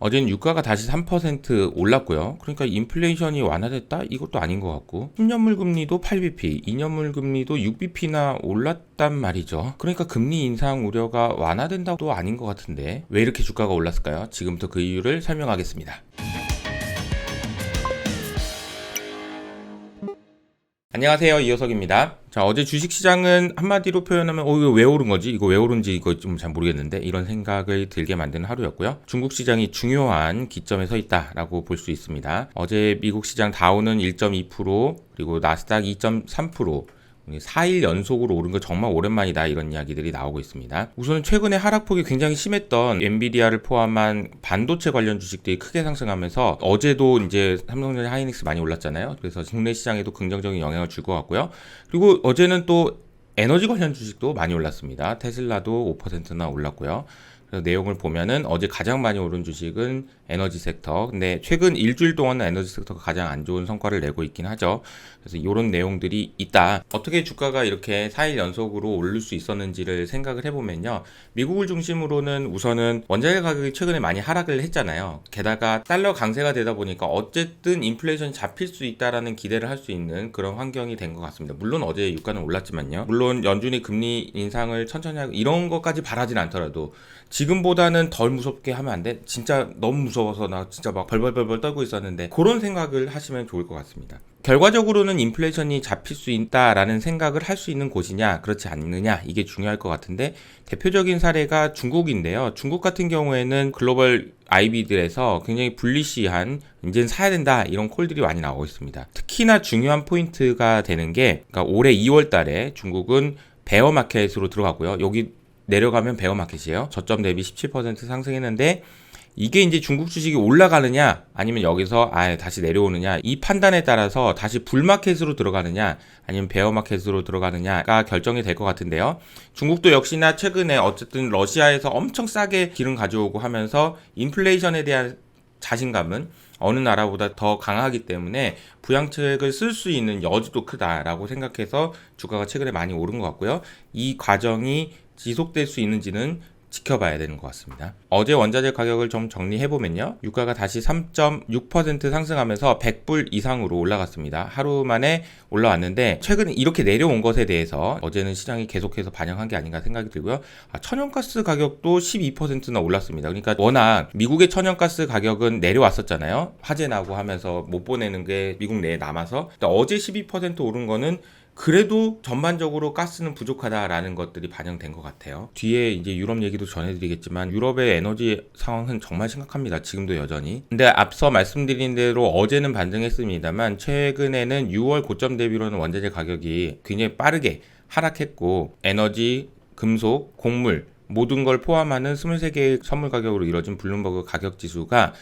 어제는 유가가 다시 3% 올랐고요. 그러니까 인플레이션이 완화됐다? 이것도 아닌 것 같고 10년물 금리도 8bp, 2년물 금리도 6bp나 올랐단 말이죠. 그러니까 금리 인상 우려가 완화된다도 아닌 것 같은데 왜 이렇게 주가가 올랐을까요? 지금부터 그 이유를 설명하겠습니다. 안녕하세요, 이효석입니다. 자, 어제 주식시장은 한마디로 표현하면 이거 왜 오른 거지? 이거 왜 오른지 이거 좀 잘 모르겠는데 이런 생각을 들게 만드는 하루였고요. 중국 시장이 중요한 기점에 서 있다라고 볼 수 있습니다. 어제 미국 시장 다우는 1.2%, 그리고 나스닥 2.3%, 4일 연속으로 오른 거 정말 오랜만이다, 이런 이야기들이 나오고 있습니다. 우선 최근에 하락폭이 굉장히 심했던 엔비디아를 포함한 반도체 관련 주식들이 크게 상승하면서 어제도 이제 삼성전자, 하이닉스 많이 올랐잖아요. 그래서 국내 시장에도 긍정적인 영향을 줄 것 같고요. 그리고 어제는 또 에너지 관련 주식도 많이 올랐습니다. 테슬라도 5%나 올랐고요. 그래서 내용을 보면은 어제 가장 많이 오른 주식은 에너지 섹터. 근데 최근 일주일 동안은 에너지 섹터가 가장 안 좋은 성과를 내고 있긴 하죠. 그래서 이런 내용들이 있다. 어떻게 주가가 이렇게 4일 연속으로 오를 수 있었는지를 생각을 해보면요. 미국을 중심으로는 우선은 원자재 가격이 최근에 많이 하락을 했잖아요. 게다가 달러 강세가 되다 보니까 어쨌든 인플레이션이 잡힐 수 있다라는 기대를 할 수 있는 그런 환경이 된 것 같습니다. 물론 어제 유가는 올랐지만요. 물론 연준이 금리 인상을 천천히 하고 이런 것까지 바라진 않더라도 지금보다는 덜 무섭게 하면 안 돼? 진짜 너무 무서워서 나 진짜 막 벌벌벌 떨고 있었는데 그런 생각을 하시면 좋을 것 같습니다. 결과적으로는 인플레이션이 잡힐 수 있다라는 생각을 할 수 있는 곳이냐 그렇지 않느냐, 이게 중요할 것 같은데 대표적인 사례가 중국인데요. 중국 같은 경우에는 글로벌 IB들에서 굉장히 불리시한 이제는 사야 된다 이런 콜들이 많이 나오고 있습니다. 특히나 중요한 포인트가 되는 게 그러니까 올해 2월 달에 중국은 베어마켓으로 들어가고요. 여기 내려가면 베어마켓이에요. 저점 대비 17% 상승했는데 이게 이제 중국 주식이 올라가느냐 아니면 여기서 다시 내려오느냐, 이 판단에 따라서 다시 불마켓으로 들어가느냐 아니면 베어마켓으로 들어가느냐가 결정이 될 것 같은데요. 중국도 역시나 최근에 어쨌든 러시아에서 엄청 싸게 기름 가져오고 하면서 인플레이션에 대한 자신감은 어느 나라보다 더 강하기 때문에 부양책을 쓸 수 있는 여지도 크다라고 생각해서 주가가 최근에 많이 오른 것 같고요. 이 과정이 지속될 수 있는지는 지켜봐야 되는 것 같습니다. 어제 원자재 가격을 좀 정리해보면요. 유가가 다시 3.6% 상승하면서 100불 이상으로 올라갔습니다. 하루 만에 올라왔는데 최근에 이렇게 내려온 것에 대해서 어제는 시장이 계속해서 반영한 게 아닌가 생각이 들고요. 천연가스 가격도 12%나 올랐습니다. 그러니까 워낙 미국의 천연가스 가격은 내려왔었잖아요. 화재 나고 하면서 못 보내는 게 미국 내에 남아서. 어제 12% 오른 거는 그래도 전반적으로 가스는 부족하다라는 것들이 반영된 것 같아요. 뒤에 이제 유럽 얘기도 전해드리겠지만 유럽의 에너지 상황은 정말 심각합니다. 지금도 여전히. 근데 앞서 말씀드린 대로 어제는 반등했습니다만 최근에는 6월 고점 대비로는 원자재 가격이 굉장히 빠르게 하락했고 에너지, 금속, 곡물 모든 걸 포함하는 23개의 선물 가격으로 이뤄진 블룸버그 가격 지수가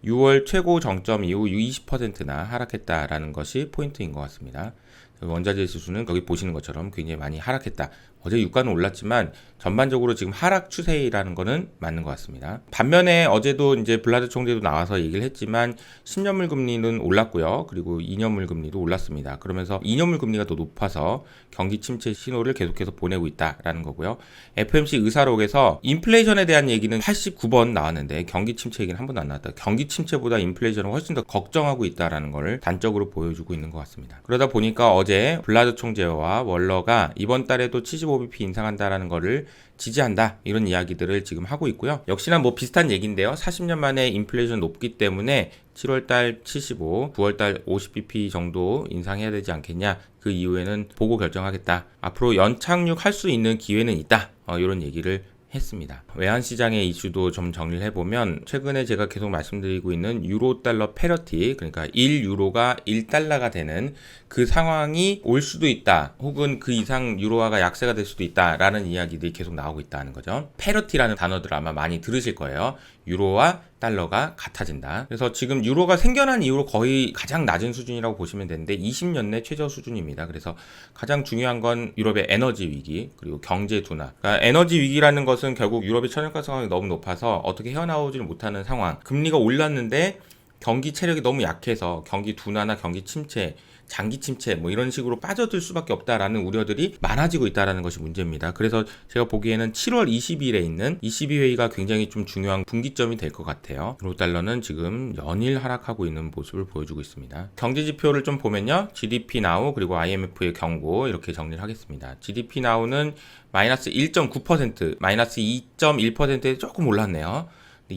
6월 최고 정점 이후 20%나 하락했다라는 것이 포인트인 것 같습니다. 원자재 지수는 여기 보시는 것처럼 굉장히 많이 하락했다. 어제 유가는 올랐지만 전반적으로 지금 하락 추세라는 거는 맞는 것 같습니다. 반면에 어제도 이제 블라드 총재도 나와서 얘기를 했지만 10년물 금리는 올랐고요. 그리고 2년물 금리도 올랐습니다. 그러면서 2년물 금리가 더 높아서 경기 침체 신호를 계속해서 보내고 있다라는 거고요. FMC 의사록에서 인플레이션에 대한 얘기는 89번 나왔는데 경기 침체 얘기는 한 번도 안 나왔다. 경기 침체보다 인플레이션을 훨씬 더 걱정하고 있다라는 걸 단적으로 보여주고 있는 것 같습니다. 그러다 보니까 어제 블라드 총재와 월러가 이번 달에도 75bp 인상한다라는 거를 지지한다, 이런 이야기들을 지금 하고 있고요. 역시나 뭐 비슷한 얘기인데요. 40년 만에 인플레이션 높기 때문에 7월달 75, 9월달 50bp 정도 인상해야 되지 않겠냐, 그 이후에는 보고 결정하겠다, 앞으로 연착륙 할 수 있는 기회는 있다, 이런 얘기를 했습니다. 외환시장의 이슈도 좀 정리를 해보면 최근에 제가 계속 말씀드리고 있는 유로 달러 패러티, 그러니까 1유로가 1달러가 되는 그 상황이 올 수도 있다, 혹은 그 이상 유로화가 약세가 될 수도 있다라는 이야기들이 계속 나오고 있다는 거죠. 패러티라는 단어들을 아마 많이 들으실 거예요. 유로와 달러가 같아진다. 그래서 지금 유로가 생겨난 이후로 거의 가장 낮은 수준이라고 보시면 되는데 20년 내 최저 수준입니다. 그래서 가장 중요한 건 유럽의 에너지 위기, 그리고 경제 둔화. 그러니까 에너지 위기라는 것은 결국 유럽의 천연가스 가격이 너무 높아서 어떻게 헤어나오지를 못하는 상황. 금리가 올랐는데 경기 체력이 너무 약해서 경기 둔화나 경기 침체, 장기 침체 뭐 이런 식으로 빠져들 수밖에 없다라는 우려들이 많아지고 있다라는 것이 문제입니다. 그래서 제가 보기에는 7월 20일에 있는 ECB 회의가 굉장히 좀 중요한 분기점이 될 것 같아요. 유로 달러는 지금 연일 하락하고 있는 모습을 보여주고 있습니다. 경제 지표를 좀 보면요. GDP now 그리고 IMF의 경고 이렇게 정리를 하겠습니다. GDP now는 마이너스 1.9%, 마이너스 2.1%에 조금 올랐네요.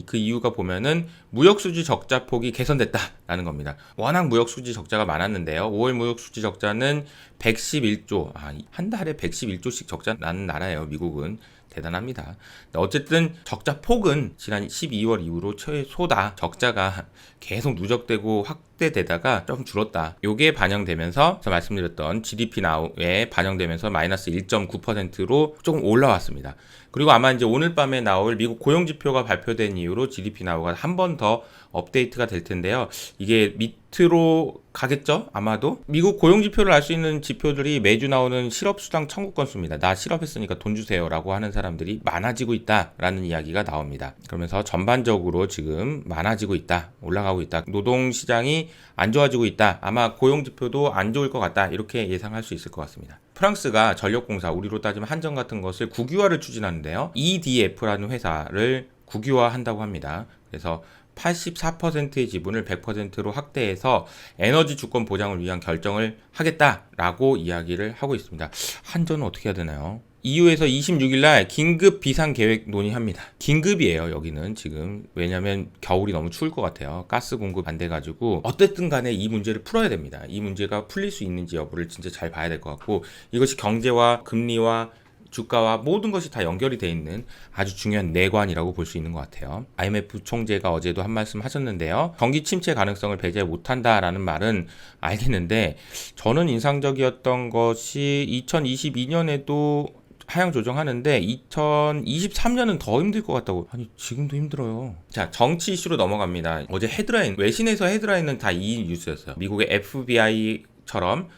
그 이유가 보면은 무역수지 적자 폭이 개선됐다라는 겁니다. 워낙 무역수지 적자가 많았는데요. 5월 무역수지 적자는 111조, 한 달에 111조씩 적자 나는 나라예요. 미국은. 대단합니다. 어쨌든 적자 폭은 지난 12월 이후로 최소다. 적자가 계속 누적되고 확대되다가 좀 줄었다. 요게 반영되면서 말씀드렸던 GDP now에 반영되면서 마이너스 1.9%로 조금 올라왔습니다. 그리고 아마 이제 오늘 밤에 나올 미국 고용지표가 발표된 이후로 GDP now가 한 번 더 업데이트가 될 텐데요. 이게 밑으로 가겠죠? 아마도 미국 고용지표를 알 수 있는 지표들이 매주 나오는 실업수당 청구 건수입니다. 나 실업했으니까 돈 주세요 라고 하는 사람들이 많아지고 있다라는 이야기가 나옵니다. 그러면서 전반적으로 지금 많아지고 있다, 올라가고 있다, 노동시장이 안 좋아지고 있다, 아마 고용지표도 안 좋을 것 같다, 이렇게 예상할 수 있을 것 같습니다. 프랑스가 전력공사, 우리로 따지면 한전 같은 것을 국유화를 추진하는데요. EDF라는 회사를 국유화한다고 합니다. 그래서 84%의 지분을 100%로 확대해서 에너지 주권 보장을 위한 결정을 하겠다라고 이야기를 하고 있습니다. 한전은 어떻게 해야 되나요? EU에서 26일 날 긴급 비상 계획 논의합니다. 긴급이에요, 여기는 지금. 왜냐면 겨울이 너무 추울 것 같아요. 가스 공급 안 돼가지고 어쨌든 간에 이 문제를 풀어야 됩니다. 이 문제가 풀릴 수 있는지 여부를 진짜 잘 봐야 될 것 같고, 이것이 경제와 금리와 주가와 모든 것이 다 연결이 돼 있는 아주 중요한 내관이라고 볼 수 있는 것 같아요. IMF 총재가 어제도 한 말씀 하셨는데요. 경기 침체 가능성을 배제 못한다라는 말은 알겠는데, 저는 인상적이었던 것이 2022년에도 하향 조정하는데 2023년은 더 힘들 것 같다고. 아니, 지금도 힘들어요. 자, 정치 이슈로 넘어갑니다. 어제 헤드라인, 외신에서 헤드라인은 다 이 뉴스였어요. 미국의 FBI처럼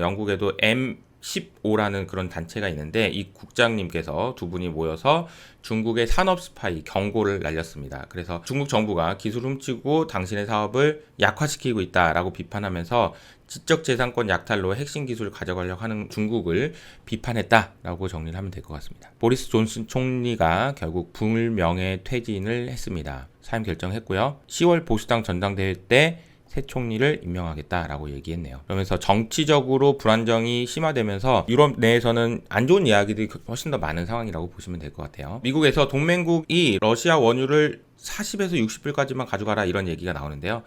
영국에도 M15라는 그런 단체가 있는데, 이 국장님께서 두 분이 모여서 중국의 산업 스파이 경고를 날렸습니다. 그래서 중국 정부가 기술 훔치고 당신의 사업을 약화시키고 있다라고 비판하면서 지적재산권 약탈로 핵심 기술을 가져가려고 하는 중국을 비판했다라고 정리를 하면 될 것 같습니다. 보리스 존슨 총리가 결국 불명예 퇴진을 했습니다. 사임 결정했고요. 10월 보수당 전당대회 때 새 총리를 임명하겠다라고 얘기했네요. 그러면서 정치적으로 불안정이 심화되면서 유럽 내에서는 안 좋은 이야기들이 훨씬 더 많은 상황이라고 보시면 될 것 같아요. 미국에서 동맹국이 러시아 원유를 40에서 60불까지만 가져가라, 이런 얘기가 나오는데요.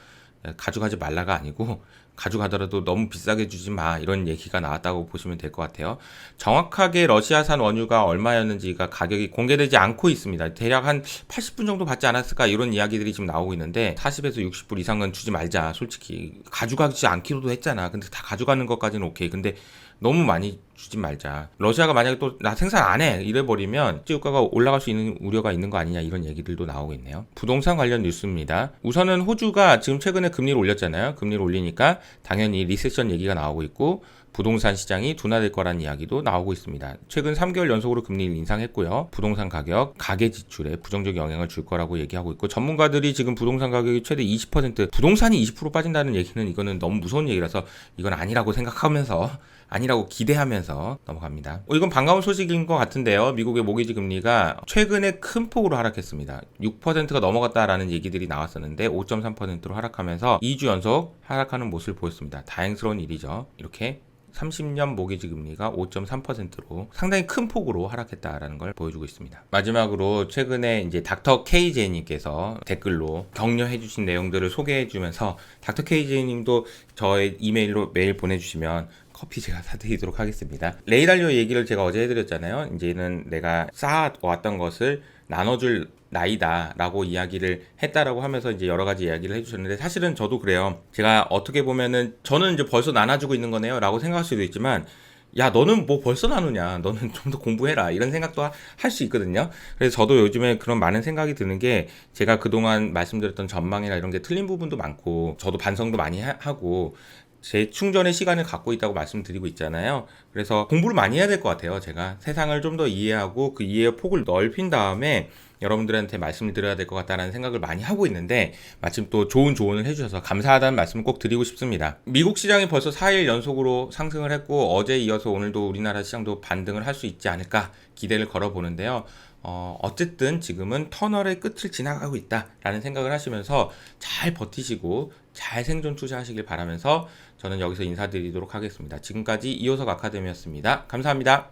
가져가지 말라가 아니고 가져가더라도 너무 비싸게 주지 마, 이런 얘기가 나왔다고 보시면 될 것 같아요. 정확하게 러시아산 원유가 얼마였는지가 가격이 공개되지 않고 있습니다. 대략 한 80분 정도 받지 않았을까, 이런 이야기들이 지금 나오고 있는데 40에서 60불 이상은 주지 말자. 솔직히 가져가지 않기로도 했잖아. 근데 다 가져가는 것까지는 오케이. 근데 너무 많이 주지 말자. 러시아가 만약에 또 나 생산 안 해 이래버리면 주가가 올라갈 수 있는 우려가 있는 거 아니냐, 이런 얘기들도 나오고 있네요. 부동산 관련 뉴스입니다. 우선은 호주가 지금 최근에 금리를 올렸잖아요. 금리를 올리니까 당연히 리세션 얘기가 나오고 있고, 부동산 시장이 둔화될 거라는 이야기도 나오고 있습니다. 최근 3개월 연속으로 금리를 인상했고요. 부동산 가격, 가계 지출에 부정적 영향을 줄 거라고 얘기하고 있고, 전문가들이 지금 부동산 가격이 최대 20%, 부동산이 20% 빠진다는 얘기는 이거는 너무 무서운 얘기라서 이건 아니라고 생각하면서, 아니라고 기대하면서 넘어갑니다. 이건 반가운 소식인 것 같은데요. 미국의 모기지 금리가 최근에 큰 폭으로 하락했습니다. 6%가 넘어갔다라는 얘기들이 나왔었는데 5.3%로 하락하면서 2주 연속 하락하는 모습을 보였습니다. 다행스러운 일이죠. 이렇게 30년 모기지 금리가 5.3%로 상당히 큰 폭으로 하락했다라는 걸 보여주고 있습니다. 마지막으로 최근에 이제 닥터 KJ님께서 댓글로 격려해주신 내용들을 소개해주면서, 닥터 KJ님도 저의 이메일로 메일 보내주시면 커피 제가 사드리도록 하겠습니다. 레이달리오 얘기를 제가 어제 해드렸잖아요. 이제는 내가 쌓아왔던 것을 나눠줄 나이다 라고 이야기를 했다라고 하면서 이제 여러 가지 이야기를 해주셨는데, 사실은 저도 그래요. 제가 어떻게 보면은 저는 이제 벌써 나눠주고 있는 거네요 라고 생각할 수도 있지만, 야, 너는 뭐 벌써 나누냐, 너는 좀 더 공부해라, 이런 생각도 할 수 있거든요. 그래서 저도 요즘에 그런 많은 생각이 드는 게, 제가 그동안 말씀드렸던 전망이나 이런 게 틀린 부분도 많고, 저도 반성도 많이 하고 재충전의 시간을 갖고 있다고 말씀드리고 있잖아요. 그래서 공부를 많이 해야 될 것 같아요. 제가 세상을 좀 더 이해하고 그 이해의 폭을 넓힌 다음에 여러분들한테 말씀을 드려야 될 것 같다는 생각을 많이 하고 있는데 마침 또 좋은 조언을 해주셔서 감사하다는 말씀을 꼭 드리고 싶습니다. 미국 시장이 벌써 4일 연속으로 상승을 했고 어제 이어서 오늘도 우리나라 시장도 반등을 할 수 있지 않을까 기대를 걸어보는데요. 어쨌든 지금은 터널의 끝을 지나가고 있다라는 생각을 하시면서 잘 버티시고 잘 생존 투자하시길 바라면서 저는 여기서 인사드리도록 하겠습니다. 지금까지 이호석 아카데미였습니다. 감사합니다.